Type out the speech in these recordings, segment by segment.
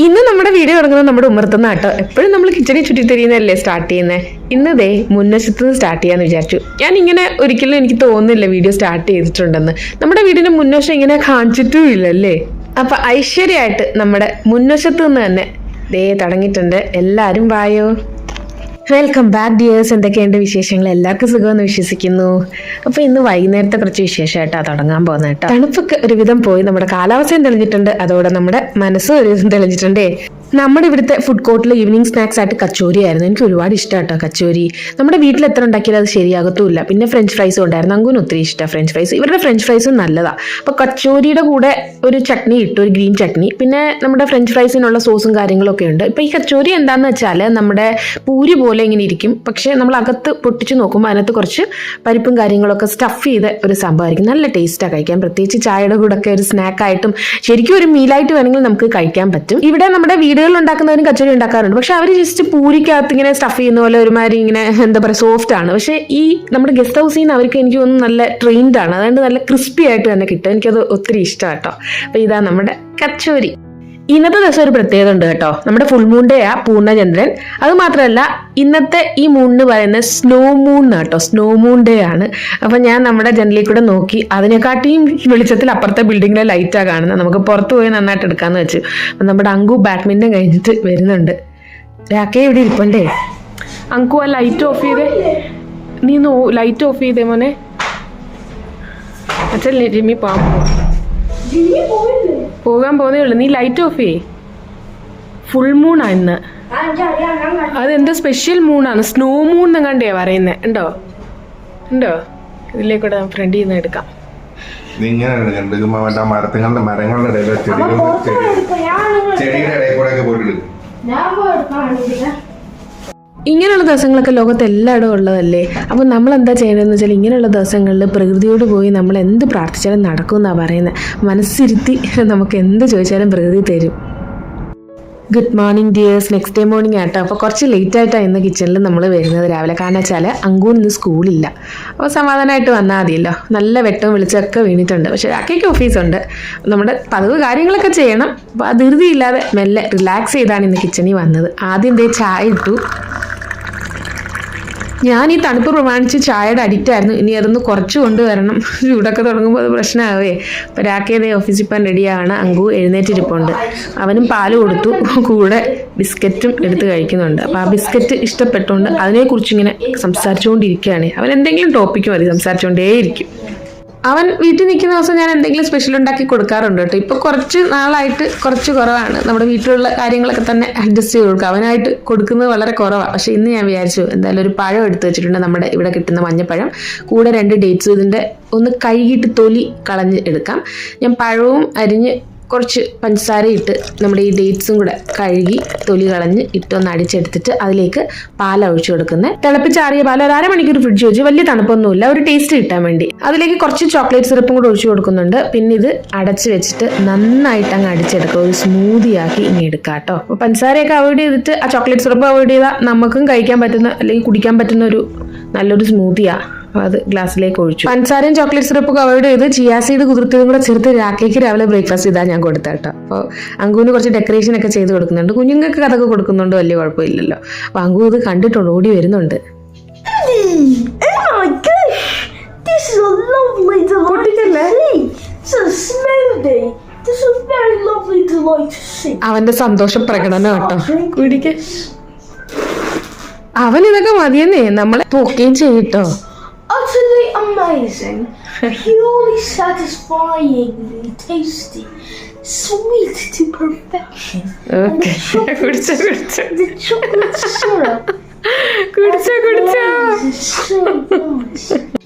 ഇന്ന് നമ്മുടെ വീഡിയോ തുടങ്ങുന്നത് നമ്മുടെ ഉമ്മറത്തുനിന്ന് കേട്ടോ. എപ്പോഴും നമ്മൾ കിച്ചണിൽ ചുറ്റിത്തിരിയുന്നതല്ലേ സ്റ്റാർട്ട് ചെയ്യുന്നത്. ഇന്നതേ മുൻവശത്ത് നിന്ന് സ്റ്റാർട്ട് ചെയ്യാന്ന് വിചാരിച്ചു. ഞാൻ ഇങ്ങനെ ഒരിക്കലും എനിക്ക് തോന്നുന്നില്ല വീഡിയോ സ്റ്റാർട്ട് ചെയ്തിട്ടുണ്ടെന്ന്. നമ്മുടെ വീടിന്റെ മുൻവശം ഇങ്ങനെ കാണിച്ചിട്ടും ഇല്ലല്ലേ. അപ്പൊ ഐശ്വര്യമായിട്ട് നമ്മുടെ മുൻവശത്ത് നിന്ന് തന്നെ ദേ തുടങ്ങിയിട്ടുണ്ട്. എല്ലാവരും വായോ. Welcome back dears. എന്തൊക്കെയുണ്ട് വിശേഷങ്ങൾ? എല്ലാവർക്കും സുഖമെന്ന് വിശ്വസിക്കുന്നു. അപ്പോൾ ഇന്ന് വൈകുന്നേരത്തെ കുറച്ച് വിശേഷമായിട്ടാണ് തുടങ്ങാൻ പോകുന്നത് കേട്ടോ. തണുപ്പൊക്കെ ഒരുവിധം പോയി, നമ്മുടെ കാലാവസ്ഥയും തെളിഞ്ഞിട്ടുണ്ട്, അതോടെ നമ്മുടെ മനസ്സും ഒരുവിധം തെളിഞ്ഞിട്ടുണ്ടേ. നമ്മുടെ ഇവിടുത്തെ ഫുഡ് കോർട്ടിൽ ഈവനിങ് സ്നാക്സ് ആയിട്ട് കച്ചോരി ആയിരുന്നു. എനിക്ക് ഒരുപാട് ഇഷ്ടം കേട്ടോ കച്ചോരി. നമ്മുടെ വീട്ടിൽ എത്ര ഉണ്ടാക്കിയാലും അത് ശരിയാകത്തുമില്ല. പിന്നെ ഫ്രഞ്ച് ഫ്രൈസും ഉണ്ടായിരുന്നു. അങ്ങും ഒത്തിരി ഇഷ്ടമാണ് ഫ്രഞ്ച് ഫ്രൈസ്. ഇവരുടെ ഫ്രഞ്ച് ഫ്രൈസും നല്ലതാണ്. അപ്പോൾ കച്ചോരിയുടെ കൂടെ ഒരു ചട്നി ഇട്ടു, ഒരു ഗ്രീൻ ചട്നി. പിന്നെ നമ്മുടെ ഫ്രഞ്ച് ഫ്രൈസിനുള്ള സോസും കാര്യങ്ങളൊക്കെ ഉണ്ട്. ഇപ്പോൾ ഈ കച്ചോരി എന്താണെന്ന് വെച്ചാൽ നമ്മുടെ പൂരി പോലെ ഇങ്ങനെ ഇരിക്കും, പക്ഷേ നമ്മൾ അകത്ത് പൊട്ടിച്ച് നോക്കുമ്പോൾ അതിനകത്ത് കുറച്ച് പരിപ്പും കാര്യങ്ങളൊക്കെ സ്റ്റഫ് ചെയ്ത ഒരു സംഭവമായിരിക്കും. നല്ല ടേസ്റ്റാണ് കഴിക്കാൻ. പ്രത്യേകിച്ച് ചായയുടെ കൂടെ ഒക്കെ ഒരു സ്നാക്കായിട്ടും ശരിക്കും ഒരു മീലായിട്ട് വേണമെങ്കിൽ നമുക്ക് കഴിക്കാൻ പറ്റും. ഇവിടെ നമ്മുടെ വീടുകളിൽ ഉണ്ടാക്കുന്നവരും കച്ചോരി ഉണ്ടാക്കാറുണ്ട്, പക്ഷെ അവർ ജസ്റ്റ് പൂരിക്കകത്ത് ഇങ്ങനെ സ്റ്റഫ് ചെയ്യുന്ന പോലെ ഒരുമാതിരി ഇങ്ങനെ എന്താ പറയുക സോഫ്റ്റ് ആണ്. പക്ഷേ ഈ നമ്മുടെ ഗസ്റ്റ് ഹൗസിൽ നിന്ന് അവർക്ക് എനിക്ക് തോന്നുന്നു നല്ല ട്രെയിൻഡ് ആണ്, അതുകൊണ്ട് നല്ല ക്രിസ്പി ആയിട്ട് തന്നെ കിട്ടും. എനിക്കത് ഒത്തിരി ഇഷ്ടമാണ് കേട്ടോ. അപ്പോൾ ഇതാ നമ്മുടെ കച്ചോരി. ഇന്നത്തെ ദിവസം ഒരു പ്രത്യേകത ഉണ്ട് കേട്ടോ. നമ്മുടെ ഫുൾ മൂൺ ഡേ ആ പൂർണ്ണചന്ദ്രൻ. അത് മാത്രമല്ല ഇന്നത്തെ ഈ മൂണിന് പറയുന്നത് സ്നോ മൂൺ കേട്ടോ. സ്നോ മൂൺ ഡേ ആണ്. അപ്പം ഞാൻ നമ്മുടെ ജനലിൽ കൂടെ നോക്കി, അതിനെക്കാട്ടിയും വെളിച്ചത്തിൽ അപ്പുറത്തെ ബിൽഡിങ്ങിലെ ലൈറ്റാണ് കാണുന്നത്. നമുക്ക് പുറത്ത് പോയി നന്നായിട്ട് എടുക്കാമെന്ന് വെച്ചു. അപ്പം നമ്മുടെ അങ്കു ബാഡ്മിൻ്റൺ കഴിഞ്ഞിട്ട് വരുന്നുണ്ട്. രാക്കേ ഇവിടെ ഇരിപ്പണ്ടേ. അങ്കു ആ ലൈറ്റ് ഓഫ് ചെയ്തേ. നീ ലൈറ്റ് ഓഫ് ചെയ്തേ മോനെ. അച്ഛൻ ജിമ്മി പോകാൻ പോകുന്നേ ഉള്ളു. നീ ലൈറ്റ് ഓഫ് ചെയ്യേ. ഫുൾ മൂണാ ഇന്ന്. അതെന്താ സ്പെഷ്യൽ മൂണാണ്, സ്നോ മൂൺ കണ്ടേ പറയുന്നത്. ഉണ്ടോ ഉണ്ടോ? ഇതിലേക്കൂടെ ഫ്രണ്ടിൽ നിന്ന് എടുക്കാം. ഇങ്ങനെയുള്ള ദിവസങ്ങളൊക്കെ ലോകത്ത് എല്ലായിടവും ഉള്ളതല്ലേ. അപ്പോൾ നമ്മൾ എന്താ ചെയ്യണമെന്ന് വെച്ചാൽ ഇങ്ങനെയുള്ള ദിവസങ്ങളിൽ പ്രകൃതിയോട് പോയി നമ്മൾ എന്ത് പ്രാർത്ഥിച്ചാലും നടക്കുമെന്നാണ് പറയുന്നത്. മനസ്സിരുത്തി നമുക്ക് എന്ത് ചോദിച്ചാലും പ്രകൃതി തരും. Good morning dears. Next day morning ആട്ടോ. അപ്പോൾ കുറച്ച് ലേറ്റ് ആയിട്ടാണ് ഇന്ന് കിച്ചണിൽ നമ്മൾ വരുന്നത് രാവിലെ. കാരണം വെച്ചാൽ അങ്കൂന് ഇന്ന് സ്കൂളില്ല. അപ്പോൾ സമാധാനമായിട്ട് വന്നാൽ മതിയല്ലോ. നല്ല വെട്ടവും വെളിച്ചമൊക്കെ വീണിട്ടുണ്ട്. പക്ഷേ അക്കയ്ക്ക് ഓഫീസുണ്ട്. നമ്മുടെ പതിവ് കാര്യങ്ങളൊക്കെ ചെയ്യണം. അപ്പോൾ ആ ധൃതിയില്ലാതെ മെല്ലെ റിലാക്സ് ചെയ്താണ് ഇന്ന് കിച്ചണിൽ വന്നത്. ആദ്യം എന്തേ ചായ ഇട്ടു. ഞാൻ ഈ തണുപ്പ് പ്രമാണിച്ച് ചായയുടെ അഡിക്റ്റ് ആയിരുന്നു. ഇനി അതൊന്ന് കുറച്ച് കൊണ്ടുവരണം. ചൂടൊക്കെ തുടങ്ങുമ്പോൾ അത് പ്രശ്നമാവേ. അപ്പോൾ രാക്കേതേ ഓഫീസിൽ പോകാൻ റെഡിയാണ്. അങ്കു എഴുന്നേറ്റിരിപ്പുണ്ട്. അവനും പാല് കൊടുത്തു, കൂടെ ബിസ്ക്കറ്റും എടുത്ത് കഴിക്കുന്നുണ്ട്. അപ്പോൾ ആ ബിസ്ക്കറ്റ് ഇഷ്ടപ്പെട്ടുകൊണ്ട് അതിനെക്കുറിച്ച് ഇങ്ങനെ സംസാരിച്ചുകൊണ്ടിരിക്കുകയാണ്. അവൻ എന്തെങ്കിലും ടോപ്പിക്ക് മതി, സംസാരിച്ചുകൊണ്ടേയിരിക്കും. അവൻ വീട്ടിൽ നിൽക്കുന്ന ദിവസം ഞാൻ എന്തെങ്കിലും സ്പെഷ്യൽ ഉണ്ടാക്കി കൊടുക്കാറുണ്ട് കേട്ടോ. ഇപ്പോൾ കുറച്ച് നാളായിട്ട് കുറച്ച് കുറവാണ്. നമ്മുടെ വീട്ടിലുള്ള കാര്യങ്ങളൊക്കെ തന്നെ അഡ്ജസ്റ്റ് ചെയ്ത് കൊടുക്കുക. അവനായിട്ട് കൊടുക്കുന്നത് വളരെ കുറവാണ്. പക്ഷേ ഇന്ന് ഞാൻ വിചാരിച്ചു എന്തായാലും ഒരു പഴം എടുത്ത് വെച്ചിട്ടുണ്ട്, നമ്മുടെ ഇവിടെ കിട്ടുന്ന മഞ്ഞപ്പഴം. കൂടെ 2 ഡേറ്റ്സ്. ഇതിൻ്റെ ഒന്ന് കഴുകിയിട്ട് തൊലി കളഞ്ഞ് എടുക്കാം. ഞാൻ പഴവും അരിഞ്ഞ് കുറച്ച് പഞ്ചസാര ഇട്ട് നമ്മുടെ ഈ ഡേറ്റ്സും കൂടെ കഴുകി തൊലി കളഞ്ഞ് ഇട്ടൊന്ന് അടിച്ചെടുത്തിട്ട് അതിലേക്ക് പാൽ ഒഴിച്ചു കൊടുക്കുന്നത്. തിളപ്പിച്ചാറിയ പാൽ ഒരു അരമണിക്കൂർ ഫ്രിഡ്ജ് വെച്ച്, വലിയ തണുപ്പൊന്നുമില്ല, ഒരു ടേസ്റ്റ് കിട്ടാൻ വേണ്ടി. അതിലേക്ക് കുറച്ച് ചോക്ലേറ്റ് സിറപ്പും കൂടെ ഒഴിച്ചു കൊടുക്കുന്നുണ്ട്. പിന്നെ ഇത് അടച്ച് വെച്ചിട്ട് നന്നായിട്ട് അങ്ങ് അടിച്ചെടുക്കുക. ഒരു സ്മൂതി ആക്കി ഇനി എടുക്കാം കേട്ടോ. അപ്പോൾ പഞ്ചസാരയൊക്കെ അവോയ്ഡ് ചെയ്തിട്ട് ആ ചോക്ലേറ്റ് സിറപ്പ് അവോയ്ഡ് ചെയ്താൽ നമുക്കും കഴിക്കാൻ പറ്റുന്ന അല്ലെങ്കിൽ കുടിക്കാൻ പറ്റുന്ന ഒരു നല്ലൊരു സ്മൂതിയാണ്. അത് ഗ്ലാസ്സിലേക്ക് ഒഴിച്ചു. പഞ്ചസാരയും ചോക്ലേറ്റ് സിറപ്പൊക്കെ അവോയ്ഡ് ചെയ്ത് ചിയാ സീഡ് കുതിർത്തതും കൂടെ ചേർത്ത് രാക്കേക്ക് രാവിലെ ബ്രേക്ക്ഫാസ്റ്റ് ചെയ്താൽ ഞാൻ കൊടുത്ത കേട്ടോ. അപ്പോൾ അങ്കുവിന് കുറച്ച് ഡെക്കറേഷൻ ഒക്കെ ചെയ്ത് കൊടുക്കുന്നുണ്ട്. കുഞ്ഞുങ്ങൾക്ക് അതൊക്കെ കൊടുക്കുന്നുണ്ട്, വലിയ കുഴപ്പമില്ലല്ലോ. അപ്പോൾ അങ്കു ഇത് കണ്ടിട്ടുണ്ട്, ഓടി വരുന്നുണ്ട്. അവന്റെ സന്തോഷ പ്രകടനം കേട്ടോ. കുടിക്ക്. അവൻ ഇതൊക്കെ മതിയെന്നേ നമ്മളെ പൊക്കുകയും ചെയ്യട്ടോ. Utterly amazing, purely satisfyingly tasty, sweet to perfection. Okay. കുടിച്ചോ. The chocolate syrup. കുടിച്ചോ. So nice.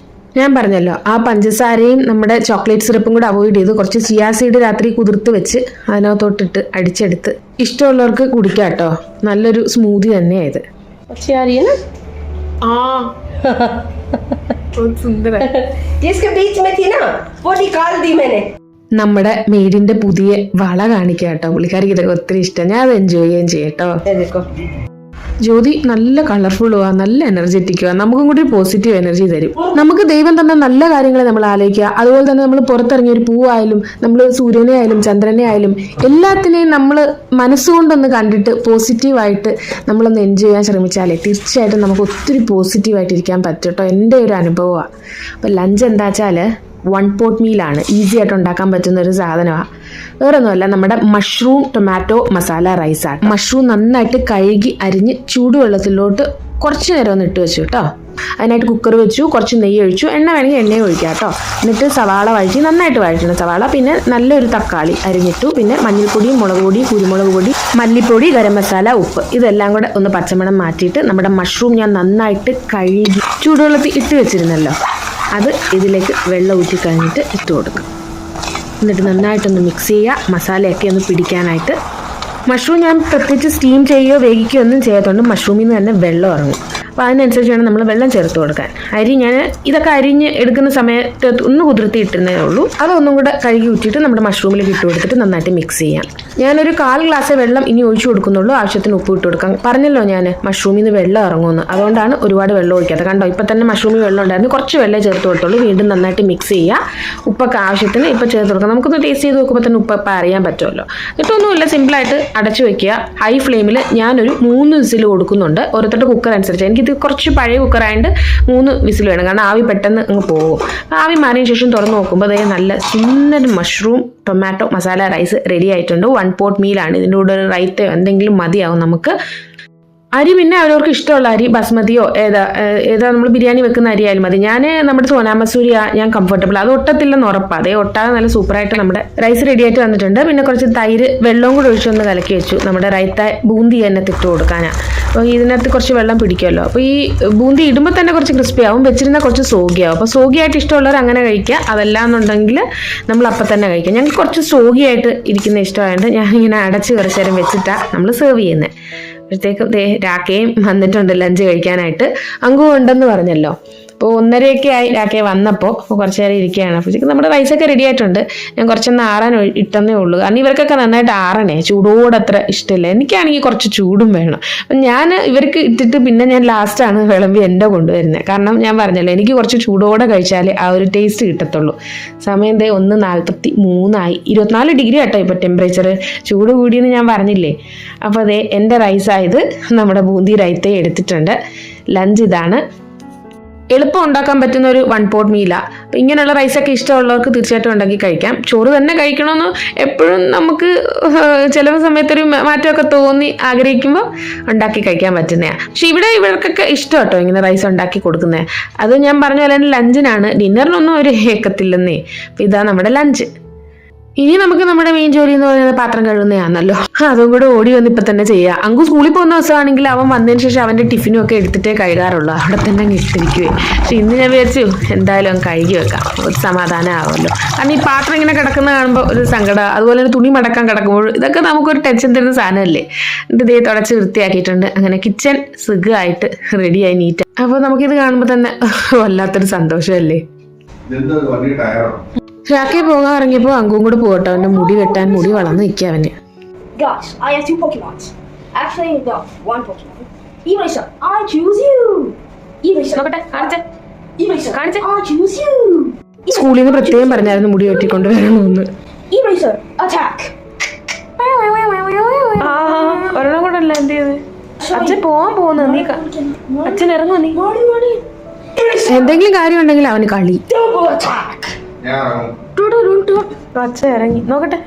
ഞാൻ പറഞ്ഞല്ലോ ആ പഞ്ചസാരയും നമ്മുടെ ചോക്ലേറ്റ് സിറപ്പും കൂടെ അവോയ്ഡ് ചെയ്ത് കുറച്ച് ചിയാ സീഡ് രാത്രി കുതിർത്ത് വെച്ച് അതിനകത്തോട്ടിട്ട് അടിച്ചെടുത്ത് ഇഷ്ടമുള്ളവർക്ക് കുടിക്കാം കേട്ടോ. നല്ലൊരു സ്മൂതി തന്നെയായത്. നമ്മുടെ മെയ്ഡിന്റെ പുതിയ വള കാണിക്കാം കേട്ടോ. പുള്ളിക്കാരിക്ക് ഇതൊക്കെ ഒത്തിരി ഇഷ്ടം. ഞാൻ അത് എൻജോയ് ചെയ്യുകയും ചെയ്യട്ടോ. ജ്യോതി നല്ല കളർഫുള്ളുവാ, നല്ല എനർജറ്റിക്കുവാ, നമുക്കും കൂടി പോസിറ്റീവ് എനർജി തരും. നമുക്ക് ദൈവം തന്ന നല്ല കാര്യങ്ങളെ നമ്മൾ ആലോചിക്കുക. അതുപോലെ തന്നെ നമ്മൾ പുറത്തിറങ്ങിയ ഒരു പൂവായാലും നമ്മൾ സൂര്യനെ ആയാലും ചന്ദ്രനെ ആയാലും എല്ലാത്തിനെയും നമ്മൾ മനസ്സുകൊണ്ടൊന്ന് കണ്ടിട്ട് പോസിറ്റീവായിട്ട് നമ്മളൊന്ന് എൻജോയ് ചെയ്യാൻ ശ്രമിച്ചാലേ തീർച്ചയായിട്ടും നമുക്ക് ഒത്തിരി പോസിറ്റീവായിട്ട് ഇരിക്കാൻ പറ്റും കേട്ടോ. എൻ്റെ ഒരു അനുഭവമാണ്. അപ്പോൾ ലഞ്ച് എന്താ വെച്ചാൽ 1 pot മീലാണ്, ഈസി ആയിട്ട് ഉണ്ടാക്കാൻ പറ്റുന്ന ഒരു സാധനമാണ്. വേറെ ഒന്നുമല്ല, നമ്മുടെ മഷ്റൂം ടൊമാറ്റോ മസാല റൈസാണ്. മഷ്റൂം നന്നായിട്ട് കഴുകി അരിഞ്ഞ് ചൂടുവെള്ളത്തിലോട്ട് കുറച്ച് നേരം ഒന്ന് ഇട്ട് വെച്ചു കേട്ടോ. അതിനായിട്ട് കുക്കർ വെച്ചു, കുറച്ച് നെയ്യ് ഒഴിച്ചു, എണ്ണ വേണമെങ്കിൽ എണ്ണയും ഒഴിക്കാം കേട്ടോ. എന്നിട്ട് സവാള വഴറ്റി നന്നായിട്ട് വഴറ്റണം സവാള. പിന്നെ നല്ലൊരു തക്കാളി അരിഞ്ഞിട്ടു. പിന്നെ മഞ്ഞൾപ്പൊടി, മുളക് പൊടി, കുരുമുളക് പൊടി, മല്ലിപ്പൊടി, ഗരം മസാല, ഉപ്പ്, ഇതെല്ലാം കൂടെ ഒന്ന് പച്ചമണം മാറ്റിയിട്ട് നമ്മുടെ മഷ്റൂം ഞാൻ നന്നായിട്ട് കഴുകി ചൂടുവെള്ളത്തിൽ ഇട്ട് വെച്ചിരുന്നല്ലോ, അത് ഇതിലേക്ക് വെള്ളം ഊറ്റി കഴിഞ്ഞിട്ട് ഇട്ട് കൊടുക്കും. എന്നിട്ട് നന്നായിട്ടൊന്ന് മിക്സ് ചെയ്യുക, മസാലയൊക്കെ ഒന്ന് പിടിക്കാനായിട്ട്. മഷ്റൂം ഞാൻ പ്രത്യേകിച്ച് സ്റ്റീം ചെയ്യുകയോ വേവിക്കുകയോ ഒന്നും ചെയ്യാത്തതുകൊണ്ട് മഷ്റൂമിൽ നിന്ന് തന്നെ വെള്ളം ഇറങ്ങും. അപ്പോൾ അതിനനുസരിച്ച് വേണം നമ്മൾ വെള്ളം ചേർത്ത് കൊടുക്കാൻ. അരി ഞാൻ ഇതൊക്കെ അരിഞ്ഞ് എടുക്കുന്ന സമയത്ത് ഒന്ന് കുതിർത്തി ഇട്ടുന്നേ ഉള്ളൂ. അതൊന്നും കൂടെ കഴുകി ഊറ്റിയിട്ട് നമ്മുടെ മഷ്റൂമിലേക്ക് ഇട്ട് കൊടുത്തിട്ട് നന്നായിട്ട് മിക്സ് ചെയ്യാം. ഞാനൊരു 1/4 ഗ്ലാസ് വെള്ളം ഇനി ഒഴിച്ചു കൊടുക്കുന്നുള്ളൂ. ആവശ്യത്തിന് ഉപ്പ് ഇട്ട് കൊടുക്കാം. പറഞ്ഞല്ലോ ഞാൻ മഷ്റൂമിൽ നിന്ന് വെള്ളം ഇറങ്ങുമെന്ന്, അതുകൊണ്ടാണ് ഒരുപാട് വെള്ളം ഒഴിക്കാത്തത്. കണ്ടോ, ഇപ്പം തന്നെ മഷ്റൂമിൽ വെള്ളം ഉണ്ടായിരുന്നു, കുറച്ച് വെള്ളം ചേർത്ത് കൊടുത്തുള്ളൂ. വീണ്ടും നന്നായിട്ട് മിക്സ് ചെയ്യുക. ഉപ്പൊക്കെ ആവശ്യത്തിന് ഇപ്പം ചേർത്ത് കൊടുക്കാം. നമുക്കൊന്ന് ടേസ്റ്റ് ചെയ്ത് നോക്കുമ്പോൾ തന്നെ ഉപ്പ് ഇപ്പം അറിയാൻ പറ്റുമല്ലോ. എന്നിട്ടൊന്നുമില്ല, സിമ്പിളായിട്ട് അടച്ചു വെക്കുക. ഹൈ ഫ്ലെയിമിൽ ഞാനൊരു 3 വിസിൽ കൊടുക്കുന്നുണ്ട്. ഓരോരുത്തരുടെ കുക്കർ അനുസരിച്ച്. എനിക്കിത് കുറച്ച് പഴയ കുക്കറായതുകൊണ്ട് 3 വിസിൽ വേണം, കാരണം ആവി പെട്ടെന്ന് അങ്ങ് പോകും. ആവി മാറിയതിന് ശേഷം തുറന്ന് നോക്കുമ്പോൾ അതേ നല്ല സുന്ദര mushroom tomato masala rice ready ആയിട്ടുണ്ട്. 1 pot മീലാണ്. ഇതിൻ്റെ കൂടെ ഒരു റൈത്തയോ എന്തെങ്കിലും മതിയാവും നമുക്ക്. അരി പിന്നെ അവരവർക്ക് ഇഷ്ടമുള്ള അരി, ബസ്മതിയോ ഏതാ നമ്മൾ ബിരിയാണി വെക്കുന്ന അരി ആയാലും മതി. ഞാൻ നമ്മുടെ സോനാ മസൂരിയാണ് ഞാൻ കംഫർട്ടബിൾ. അത് ഒട്ടത്തില്ലെന്ന് ഉറപ്പാണ്. അതേ ഒട്ടാതെ നല്ല സൂപ്പറായിട്ട് നമ്മുടെ റൈസ് റെഡി ആയിട്ട് വന്നിട്ടുണ്ട്. പിന്നെ കുറച്ച് തൈര് വെള്ളവും കൂടെ ഒഴിച്ചൊന്ന് കലക്കി വെച്ചു. നമ്മുടെ റൈത്ത ബൂന്തി തന്നെ ഇട്ട് കൊടുക്കാനാണ്. അപ്പോൾ ഇതിനകത്ത് കുറച്ച് വെള്ളം പിടിക്കുമല്ലോ. അപ്പോൾ ഈ ബൂന്തി ഇടുമ്പോൾ തന്നെ കുറച്ച് ക്രിസ്പി ആവും, വെച്ചിരുന്നാൽ കുറച്ച് സോഗിയാവും. അപ്പോൾ സോഗിയായിട്ട് ഇഷ്ടമുള്ളവർ അങ്ങനെ കഴിക്കുക. അതല്ല എന്നുണ്ടെങ്കിൽ നമ്മൾ അപ്പം തന്നെ കഴിക്കുക. ഞങ്ങൾക്ക് കുറച്ച് സോഗിയായിട്ട് ഇരിക്കുന്ന ഇഷ്ടമായതുകൊണ്ട് ഞാനിങ്ങനെ അടച്ച് കുറച്ച് നേരം വെച്ചിട്ടാണ് നമ്മൾ സെർവ് ചെയ്യുന്നത്. അപ്പോഴത്തേക്കും രാക്കയും വന്നിട്ടുണ്ട് ലഞ്ച് കഴിക്കാനായിട്ട്. അങ്കു ഉണ്ടെന്ന് പറഞ്ഞല്ലോ. അപ്പോൾ 1:30 ആയി രാക്കയെ വന്നപ്പോൾ. കുറച്ച് നേരം ഇരിക്കുകയാണ്. അപ്പോഴത്തേക്കും നമ്മുടെ റൈസൊക്കെ റെഡി ആയിട്ടുണ്ട്. ഞാൻ കുറച്ചൊന്ന് ആറാൻ ഇട്ടെന്നേ ഉള്ളൂ, കാരണം ഇവർക്കൊക്കെ നന്നായിട്ട് ആറണേ. ചൂടോടെ അത്ര ഇഷ്ടമില്ല. എനിക്കാണെങ്കിൽ കുറച്ച് ചൂടും വേണം. അപ്പം ഞാൻ ഇവർക്ക് ഇട്ടിട്ട് പിന്നെ ഞാൻ ലാസ്റ്റാണ് വിളമ്പി എൻ്റെ കൊണ്ടുവരുന്നത്. കാരണം ഞാൻ പറഞ്ഞല്ലോ, എനിക്ക് കുറച്ച് ചൂടോടെ കഴിച്ചാലേ ആ ഒരു ടേസ്റ്റ് കിട്ടത്തുള്ളൂ. സമയം 1:43 24 ഡിഗ്രി കേട്ടോ ഇപ്പോൾ ടെമ്പറേച്ചർ. ചൂട് കൂടിയെന്ന് ഞാൻ പറഞ്ഞില്ലേ. അപ്പോൾ അതേ എൻ്റെ റൈസായത് നമ്മുടെ ബൂന്തി റൈത്തയെ എടുത്തിട്ടുണ്ട്. ലഞ്ച് ഇതാണ്. എളുപ്പം ഉണ്ടാക്കാൻ പറ്റുന്ന ഒരു 1 pot മീലാണ്. അപ്പം ഇങ്ങനെയുള്ള റൈസൊക്കെ ഇഷ്ടമുള്ളവർക്ക് തീർച്ചയായിട്ടും ഉണ്ടാക്കി കഴിക്കാം. ചോറ് തന്നെ കഴിക്കണമെന്ന് എപ്പോഴും നമുക്ക് ചില സമയത്തൊരു മാറ്റമൊക്കെ തോന്നി ആഗ്രഹിക്കുമ്പോൾ ഉണ്ടാക്കി കഴിക്കാൻ പറ്റുന്നതാണ്. പക്ഷെ ഇവർക്കൊക്കെ ഇഷ്ടം കേട്ടോ ഇങ്ങനെ റൈസ് ഉണ്ടാക്കി കൊടുക്കുന്നത്. അത് ഞാൻ പറഞ്ഞ പോലെ തന്നെ ലഞ്ചിനാണ്, ഡിന്നറിനൊന്നും ഒരു ഏക്കത്തില്ലെന്നേ. അപ്പം ഇതാ നമ്മുടെ ലഞ്ച്. ഇനി നമുക്ക് നമ്മുടെ മെയിൻ ജോലി എന്ന് പറയുന്നത് പാത്രം കഴുകുന്നതാണല്ലോ. അതും കൂടെ ഓടി വന്ന് ഇപ്പം തന്നെ ചെയ്യുക. അങ്കു സ്കൂളിൽ പോകുന്ന ദിവസമാണെങ്കിൽ അവൻ വന്നതിന് ശേഷം അവൻ്റെ ടിഫിനും ഒക്കെ എടുത്തിട്ടേ കഴുകാറുള്ളൂ. അവിടെ തന്നെ അങ്ങ് ഇട്ടിരിക്കുകയും. പക്ഷെ ഇന്ന് ഞാൻ വിചാരിച്ചു എന്തായാലും അങ്ങ് കഴുകി വെക്കാം, ഒരു സമാധാനം ആവുമല്ലോ. കാരണം ഈ പാത്രം ഇങ്ങനെ കിടക്കുന്ന കാണുമ്പോൾ ഒരു സങ്കടം. അതുപോലെ തന്നെ തുണി മടക്കാൻ കിടക്കുമ്പോൾ ഇതൊക്കെ നമുക്കൊരു ടെൻഷൻ തരുന്ന സാധനമല്ലേ. ഇത് തുടച്ച് വൃത്തിയാക്കിയിട്ടുണ്ട്. അങ്ങനെ കിച്ചൺ സുഖമായിട്ട് റെഡിയായി നീറ്റ്. അപ്പോൾ നമുക്കിത് കാണുമ്പോൾ തന്നെ വല്ലാത്തൊരു സന്തോഷമല്ലേ. രാക്കെ പോകാൻ ഇറങ്ങിയപ്പോൾ അങ്കും കൂടെ പോകട്ടോ. അവൻ്റെ മുടി വെട്ടാൻ, മുടി വളർന്ന് നിൽക്കുക അവന്. Guys, I have 2 Pokemons. Actually, no, 1 Pokemon. Eraser, I choose you. Eraser, Eraser, I choose you. സ്കൂളിൽ നിന്ന് പ്രത്യേകം പറഞ്ഞായിരുന്നു മുടി വെട്ടിക്കൊണ്ട് വരണമെന്ന്. Eraser, attack. ഒരെണ്ണം കൂടെ അല്ല എന്ത് ചെയ്ത്. അച്ഛൻ പോവാൻ പോകുന്നു. നീ അച്ഛൻ ഇറങ്ങുമോ? നീ എന്തെങ്കിലും കാര്യം ഉണ്ടെങ്കിൽ അവന് കളി. Double attack. അച്ഛൻ ഇറങ്ങി നോക്കട്ടെ.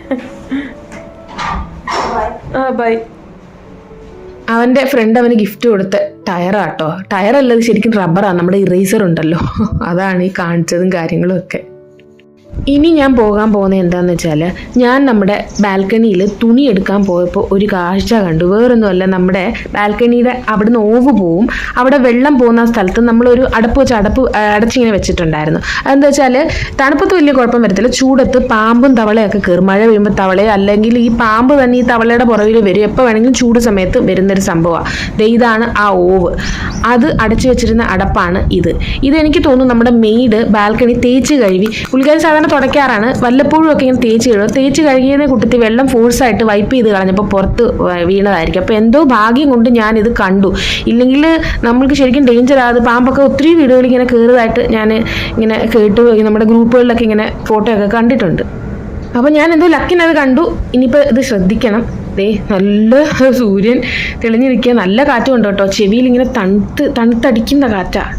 ബൈ. അവൻ്റെ ഫ്രണ്ട് അവന് ഗിഫ്റ്റ് കൊടുത്ത ടയറാട്ടോ. ടയറല്ലത് ശരിക്കും റബ്ബറാണ്. നമ്മുടെ ഇറേസർ ഉണ്ടല്ലോ, അതാണ് ഈ കാണിച്ചതും കാര്യങ്ങളും ഒക്കെ. ഇനി ഞാൻ പോകാൻ പോകുന്നത് എന്താണെന്ന് വെച്ചാൽ, ഞാൻ നമ്മുടെ ബാൽക്കണിയിൽ തുണി എടുക്കാൻ പോയപ്പോൾ ഒരു കാഴ്ച കണ്ടു. വേറൊന്നുമല്ല, നമ്മുടെ ബാൽക്കണിയുടെ അവിടുന്ന് ഓവ് പോവും. അവിടെ വെള്ളം പോകുന്ന സ്ഥലത്ത് നമ്മളൊരു അടപ്പ് അടച്ചിങ്ങനെ വെച്ചിട്ടുണ്ടായിരുന്നു. അതെന്താ വെച്ചാൽ തണുപ്പത്ത് വലിയ കുഴപ്പം വരത്തില്ല, ചൂടത്ത് പാമ്പും തവളയൊക്കെ കയറും. മഴ പെയ്യുമ്പോൾ തവളയോ അല്ലെങ്കിൽ ഈ പാമ്പ് തന്നെ ഈ തവളയുടെ പുറകിൽ വരും. എപ്പോൾ വേണമെങ്കിലും ചൂട് സമയത്ത് വരുന്നൊരു സംഭവമാണ്. ഇതാണ് ആ ഓവ്. അത് അടച്ചു വെച്ചിരുന്ന അടപ്പാണ് ഇത്. ഇതെനിക്ക് തോന്നുന്നു നമ്മുടെ മെയ്ഡ് ബാൽക്കണി തേച്ച് കഴുകി പുള്ളിക്കാരി സാധാരണ തുടയ്ക്കാറാണ്. വല്ലപ്പോഴും ഒക്കെ ഇങ്ങനെ തേച്ച് കഴുകും. തേച്ച് കഴുകിയതിനെ കൂട്ടത്തിൽ വെള്ളം ഫോഴ്സായിട്ട് വൈപ്പ് ചെയ്ത് കളഞ്ഞപ്പോൾ പുറത്ത് വീണതായിരിക്കും. അപ്പോൾ എന്തോ ഭാഗ്യം കൊണ്ട് ഞാനിത് കണ്ടു. ഇല്ലെങ്കിൽ നമ്മൾക്ക് ശരിക്കും ഡേഞ്ചർ ആകും. പാമ്പൊക്കെ ഒത്തിരി വീടുകളിൽ ഇങ്ങനെ കയറുന്നതായിട്ട് ഞാൻ ഇങ്ങനെ കേട്ട് നമ്മുടെ ഗ്രൂപ്പുകളിലൊക്കെ ഇങ്ങനെ ഫോട്ടോ ഒക്കെ കണ്ടിട്ടുണ്ട്. അപ്പോൾ ഞാൻ എന്തോ ലക്കിനത് കണ്ടു. ഇനിയിപ്പോൾ ഇത് ശ്രദ്ധിക്കണം. നല്ല സൂര്യൻ തെളിഞ്ഞിരിക്കുക, നല്ല കാറ്റും ഉണ്ട് കേട്ടോ. ചെവിയിൽ ഇങ്ങനെ തണുത്തടിക്കുന്ന കാറ്റാണ്.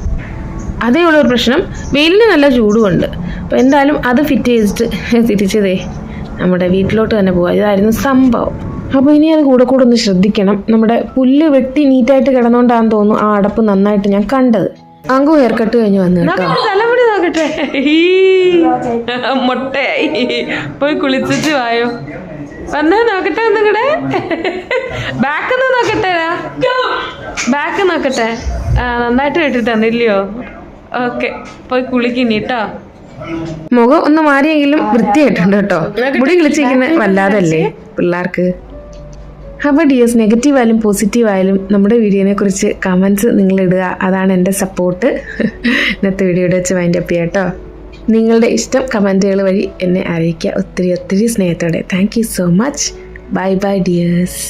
അതേ ഉള്ളൊരു പ്രശ്നം. വെയിലിന് നല്ല ചൂടുമുണ്ട്. അപ്പോൾ എന്തായാലും അത് ഫിറ്റ് ചെയ്തിട്ട് തിരിച്ചതേ നമ്മുടെ വീട്ടിലോട്ട് തന്നെ പോവാം. ഇതായിരുന്നു സംഭവം. അപ്പോൾ ഇനി അത് കൂടെ ഒന്ന് ശ്രദ്ധിക്കണം. നമ്മുടെ പുല്ല് വെട്ടി നീറ്റായിട്ട് കിടന്നുകൊണ്ടാണെന്ന് തോന്നുന്നു ആ അടപ്പ് നന്നായിട്ട് ഞാൻ കണ്ടത്. അങ്കു ഹെയർ കട്ട് കഴിഞ്ഞ് വന്നു കേട്ടോ. തലമുടി നോക്കട്ടെ, മുട്ടയായി. പോയി കുളിച്ചിട്ട് വായോ. വന്നാ നോക്കട്ടെ ഒന്നുകൂടെ. ബാക്ക് നോക്കട്ടെ, ബാക്ക് നോക്കട്ടെ. നന്നായിട്ട് വെട്ടി തന്നില്ലയോ? ഓക്കെ, പോയി കുളിക്കിട്ടോ. മുഖം ഒന്ന് മാറിയെങ്കിലും വൃത്തിയായിട്ടുണ്ട് കേട്ടോ. മുടി കിളിച്ചിരിക്കുന്നത് വല്ലാതല്ലേ പിള്ളേർക്ക്. അപ്പോൾ ഡിയേഴ്സ്, നെഗറ്റീവായാലും പോസിറ്റീവായാലും നമ്മുടെ വീഡിയോനെ കുറിച്ച് കമൻസ് നിങ്ങളിടുക. അതാണ് എൻ്റെ സപ്പോർട്ട്. ഇന്നത്തെ വീഡിയോയുടെ വെച്ച് വൈൻഡ് അപ്പ് ചെയ്യാം കേട്ടോ. നിങ്ങളുടെ ഇഷ്ടം കമൻറ്റുകൾ വഴി എന്നെ അറിയിക്കുക. ഒത്തിരി സ്നേഹത്തോടെ. Thank you so much. Bye bye dears.